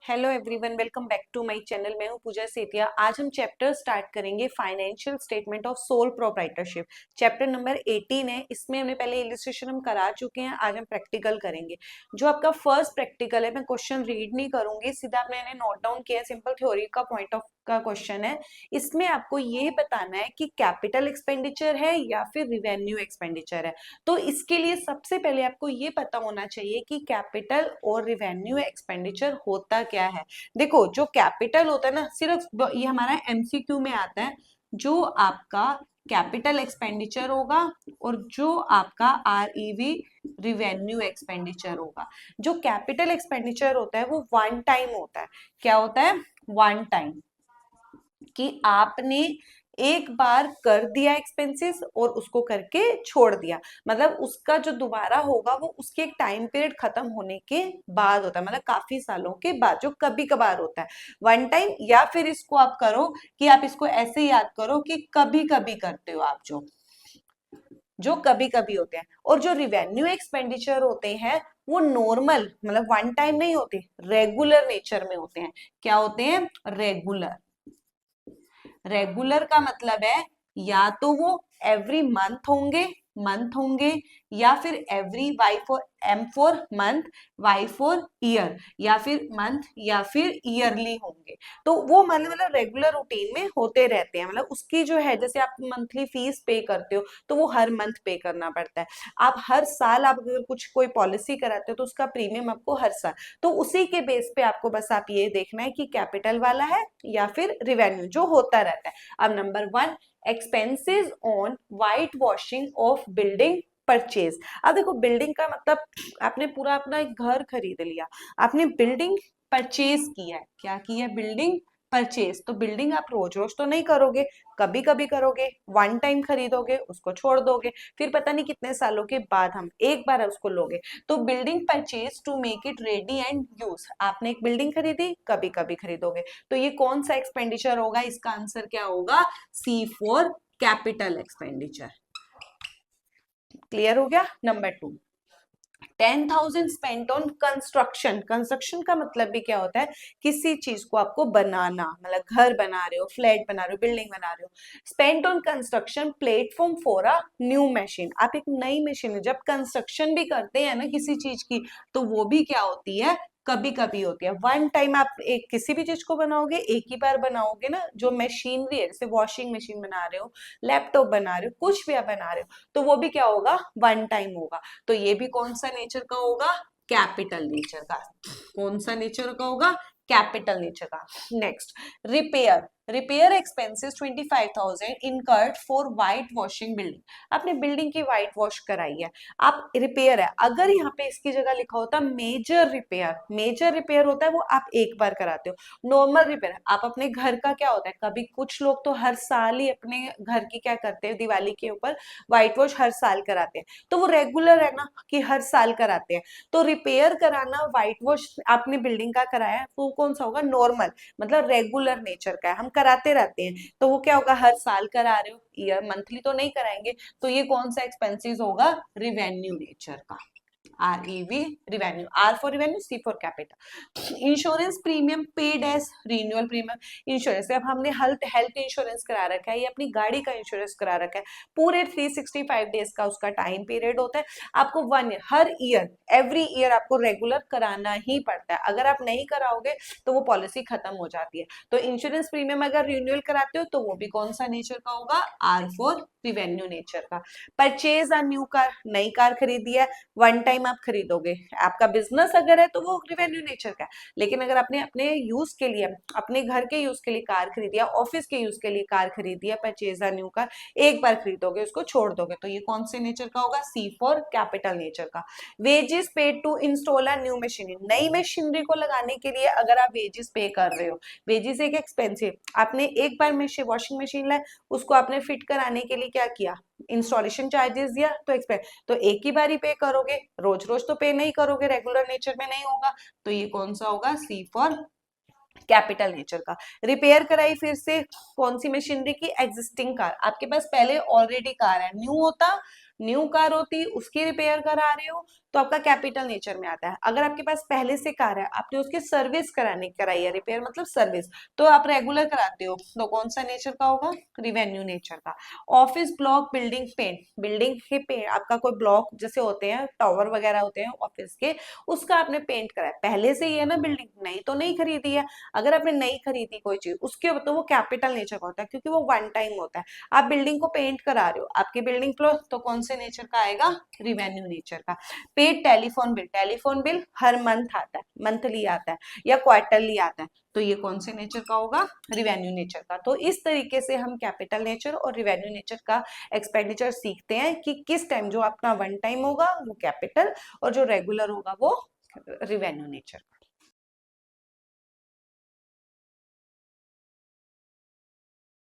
Hello everyone, welcome back to my channel. मैं हूं पूजा सेतिया। आज हम चैप्टर स्टार्ट करेंगे financial statement of sole proprietorship. Chapter number 18 है। इसमें हमने पहले इलिस्ट्रेशन हम करा चुके हैं, आज हम प्रैक्टिकल करेंगे। जो आपका फर्स्ट प्रैक्टिकल है, मैं क्वेश्चन रीड नहीं करूंगी, सीधा मैंने नोट डाउन किया है, सिंपल थ्योरी का पॉइंट ऑफ का क्वेश्चन है। इसमें आपको ये बताना है कि कैपिटल एक्सपेंडिचर है या फिर रिवेन्यू एक्सपेंडिचर है। तो इसके लिए सबसे पहले आपको ये पता होना चाहिए कि कैपिटल और रिवेन्यू एक्सपेंडिचर होता क्या है। देखो, जो कैपिटल होता है ना, सिर्फ ये हमारा एमसीक्यू में आता है। जो आपका कैपिटल एक्सपेंडिचर होगा और जो आपका आरईवी रिवेन्यू एक्सपेंडिचर होगा। जो कैपिटल एक्सपेंडिचर होता है वो वन टाइम होता है। क्या होता है? One time. कि आपने एक बार कर दिया एक्सपेंसेस और उसको करके छोड़ दिया, मतलब उसका जो दोबारा होगा वो उसके एक टाइम पीरियड खत्म होने के बाद होता है, मतलब काफी सालों के बाद, जो कभी कभार होता है वन टाइम। या फिर इसको आप करो कि आप इसको ऐसे याद करो कि कभी कभी करते हो आप, जो कभी कभी होते हैं। और जो रिवेन्यू एक्सपेंडिचर होते हैं वो नॉर्मल, मतलब वन टाइम नहीं होते, रेगुलर नेचर में होते हैं। क्या होते हैं? रेगुलर। रेगुलर का मतलब है या तो वो एवरी मंथ होंगे, या फिर every Y for M for month, Y for year, या फिर मंथ या फिर ईयरली होंगे। तो वो मतलब रेगुलर रूटीन में होते रहते हैं। मतलब उसकी जो है, जैसे आप मंथली फीस पे करते हो तो वो हर मंथ पे करना पड़ता है। आप हर साल आप अगर कुछ कोई पॉलिसी कराते हो तो उसका प्रीमियम आपको हर साल, तो उसी के बेस पे आपको बस आप ये देखना है कि कैपिटल वाला है या फिर रिवेन्यू, जो होता रहता है। अब number 1, expenses on white washing of building purchase. अब देखो, बिल्डिंग का मतलब आपने पूरा अपना एक घर खरीद लिया, आपने बिल्डिंग परचेज किया है। क्या किया? Building purchase. तो बिल्डिंग आप रोज रोज तो नहीं करोगे, कभी कभी करोगे, वन टाइम खरीदोगे, उसको छोड़ दोगे, फिर पता नहीं कितने सालों के बाद हम एक बार उसको लोगे। तो building purchase to make it ready and use. आपने एक बिल्डिंग खरीदी, कभी कभी खरीदोगे, तो ये कौन सा एक्सपेंडिचर होगा? इसका आंसर क्या होगा? C for capital expenditure. Clear हो गया? Number 2, 10,000 spent on construction. Construction का मतलब भी क्या होता है? किसी चीज को आपको बनाना, मतलब घर बना रहे हो, फ्लैट बना रहे हो, बिल्डिंग बना रहे हो। Spent on construction platform for a new machine. आप एक नई मशीन, जब कंस्ट्रक्शन भी करते हैं ना किसी चीज की, तो वो भी क्या होती है? कभी कभी होती है। वन टाइम आप एक किसी भी चीज को बनाओगे, एक ही बार बनाओगे ना। जो मशीनरी है, जैसे वॉशिंग मशीन बना रहे हो, लैपटॉप बना रहे हो, कुछ भी आप बना रहे हो, तो वो भी क्या होगा? वन टाइम होगा। तो ये भी कौन सा नेचर का होगा? कैपिटल नेचर का। कौन सा नेचर का होगा? कैपिटल नेचर का। Next, repair. Repair expenses 25,000 incurred for white washing building. आपने बिल्डिंग की व्हाइट वॉश कराई है, आप रिपेयर है। अगर यहाँ पे इसकी जगह लिखा होता मेजर रिपेयर, मेजर रिपेयर होता है वो आप एक बार कराते हो। नॉर्मल रिपेयर आप अपने घर का क्या होता है, कभी कुछ लोग तो हर साल ही अपने घर की क्या करते हैं, दिवाली के ऊपर व्हाइट वॉश हर साल कराते हैं, तो वो रेगुलर है ना कि हर साल कराते हैं। तो रिपेयर कराना, व्हाइट वॉश आपने बिल्डिंग का कराया है, वो कौन सा होगा? नॉर्मल, मतलब रेगुलर नेचर का है, हम कराते रहते हैं। तो वो क्या होगा? हर साल करा रहे हो, ईयर मंथली तो नहीं कराएंगे। तो ये कौन सा एक्सपेंसेस होगा? रिवेन्यू नेचर का। REV, revenue. R for revenue, C for capital. Insurance premium paid as renewal premium. Insurance, अब हमने हेल्थ हेल्थ इंश्योरेंस करा रखा है या अपनी गाड़ी का इंश्योरेंस करा रखा है, पूरे 365 डेज का उसका टाइम पीरियड होता है। आपको 1 ईयर, हर ईयर, एवरी ईयर आपको रेगुलर कराना ही पड़ता है। अगर आप नहीं कराओगे तो वो पॉलिसी खत्म हो जाती है। तो इंश्योरेंस प्रीमियम अगर रिन्यूअल कराते हो तो वो भी कौन सा नेचर का होगा? R फॉर रिवेन्यू नेचर का। परचेज अ न्यू कार, नई कार खरीदी है, वन टाइम आप खरीदोगे। आपका बिजनेस अगर है तो वो रिवेन्यू नेचर का है। लेकिन अगर आपने अपने यूज के लिए, अपने घर के यूज के लिए कार खरीदी है, ऑफिस के यूज के लिए कार खरीदी है, परचेज अ न्यू कार, एक बार खरीदोगे उसको छोड़ दोगे, तो ये कौन से नेचर का होगा? सी फॉर कैपिटल नेचर का। Wages paid to install a new machinery. नई मशीनरी को लगाने के लिए अगर आप वेजेस पे कर रहे हो, वेजेस एक एक्सपेंसिव, आपने एक बार वॉशिंग मशीन लाई, उसको आपने फिट कराने के लिए क्या किया? इंस्टॉलेशन चार्जेस दिया, तो एक्सपेंस, तो एक ही बार ही पे करोगे, रोज रोज तो पे नहीं करोगे, रेगुलर नेचर में नहीं होगा। तो ये कौन सा होगा? सी फॉर कैपिटल नेचर का। रिपेयर कराई फिर से, कौन सी मशीनरी की? Existing car. आपके पास पहले ऑलरेडी कार है, न्यू होता न्यू कार होती, उसकी रिपेयर करा रहे हो तो आपका कैपिटल नेचर में आता है। अगर आपके पास पहले से कार है, आपने उसकी सर्विस कराई है, रिपेयर मतलब सर्विस, तो आप रेगुलर कराते हो, तो कौन सा नेचर का होगा? रिवेन्यू नेचर का। Office block building paint, building के पेंट, आपका कोई ब्लॉक जैसे होते हैं, टावर वगैरह होते हैं ऑफिस के, उसका आपने पेंट कराया, पहले से ही है ना बिल्डिंग, नई तो नहीं खरीदी है। अगर आपने नई खरीदी कोई चीज, उसके तो वो कैपिटल नेचर का होता है, क्योंकि वो वन टाइम होता है। आप बिल्डिंग को पेंट करा रहे हो, आपकी बिल्डिंग फ्लोर, तो कौन से नेचर का आएगा? रिवेन्यू नेचर का। Paid telephone bill, telephone bill हर मंथ आता है, मंथली आता है या क्वार्टरली आता है, तो ये कौन से नेचर का होगा? रिवेन्यू नेचर का। तो इस तरीके से हम कैपिटल नेचर और रिवेन्यू नेचर का एक्सपेंडिचर सीखते हैं कि किस टाइम जो अपना वन टाइम होगा वो कैपिटल, और जो रेगुलर होगा वो रिवेन्यू नेचर।